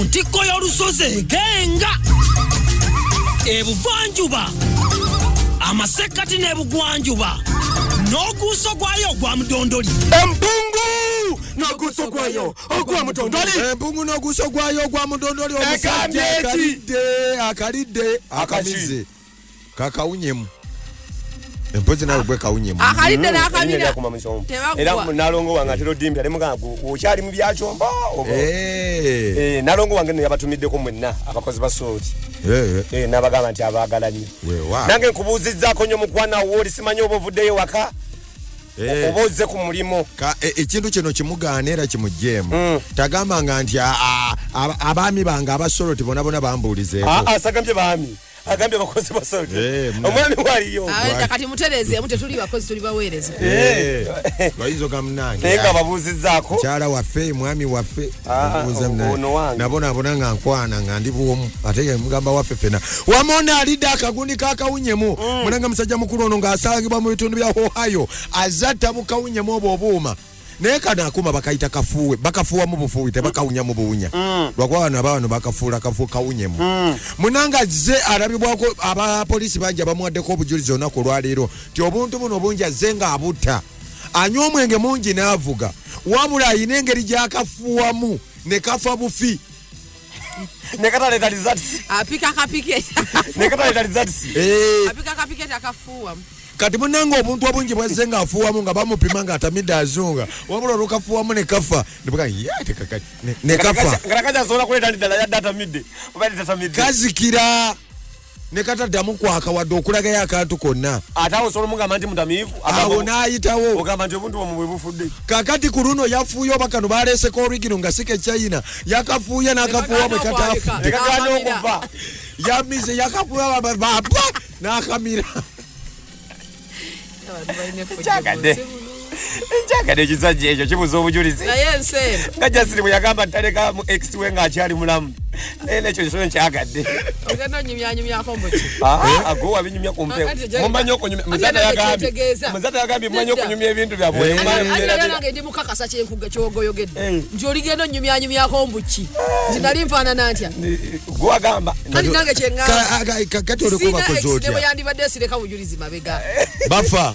ku ntikko y'olusozi egenga ebuvanjuba amasekati n'ebugwanjuba n'oguuso gwayo gwa mudondoli empungu n'oguuso gwayo ogwa mudondoli empungu n'oguuso gwayo ogwa mudondoli omusajja akalidde akamize kakawunyemu empozi nawe gwe kawunyemu akalidde n'akabira era nalongo wange atero dimbi ali mugangu okyali mu byakyomba nalongo wange yabatumiddeko mwenna abakozi ba sooti n'abagamba nti abaagalanye nange nkubuuzizzaako nnyo mukwana wooli simanyi oba ovuddeyo waka oba ozze ku mulimu ekintu kino kimugaana era kimugjeemu tagambanga nti abaami bange abasoloti bona bambuulizeeko sagambye baami agambye bakozi basote omwami waliyo kati mutereze mute tuli bakozi tuli baweereza bayizo gamnange nenga babuuzizzaako kyala waffe mwami waffe nabona nga nkwana nga ndi buomu ate mugamba waffe fena wamona alidde akagundi kakawunyemu munanga musajja mukulu ono ng'asangibwa mu bitundu bya Ohio azatta bukawunyemu obwo obuuma naye kana akuma bakayita kafuwe bakafuwa mu bufuwi tebakawunya mu buwunya lwakwana abantu bakafuula kafu kawunyemu munanga ze arabibwako abapolisi banja bamwaddeko obujulizi olunaku lwaleero ti obuntu buno bungi azze nga abutta anywa omwenge mungi n'avuga wabula ayina engeri gyakafuwamu ne kafa bufi nekataleta rizatisi apika akapike nekataleta rizatisi apika akapike takafuwamu kati munanga obuntu obungi bwazze nga afuwamu nga bamupima nga atamidde azunga wabula olukafuwamu ne kafa ne kafa ngalakajasobola kuleeta ndala yadde atamidde oba tatamidde kazikira ne kataddamu kwaka wadde okulagayo akantu konna ate awo osobola omugamba nti mutamiivu awo n'ayitawo ogamba nti obuntu bwomwe bwe bufudde kakati ku luno yafuuye oba kano baleeseko origino nga sike China yakafuuye n'akafuuwamu ekatafudde tekagana okuva yamize yakafuuya baba n'akamira njakadde ekisajja ekyo kibuza obujulizi naye enseeno nga Jasiri bwe yagamba ntaleka mu ex we ng'akyali mulamu naye nekyo kisolo nkyagadde ogenda onyumyanyumyako mbuki ago wabinyumya ku mpewo mumanyi okunyumya muzata yagambye mumanyi okunyumya ebintu byabwe nange ndi mukakasa kyenkuga kyogoyogedde nti oligenda onyumyanyumyako mbuki nti nali nfaanana ntya gwe wagamba kati nange kyeŋŋamba kati oleko bakozi otya ne bwe yandibadde sireka bujulizi mabega bafa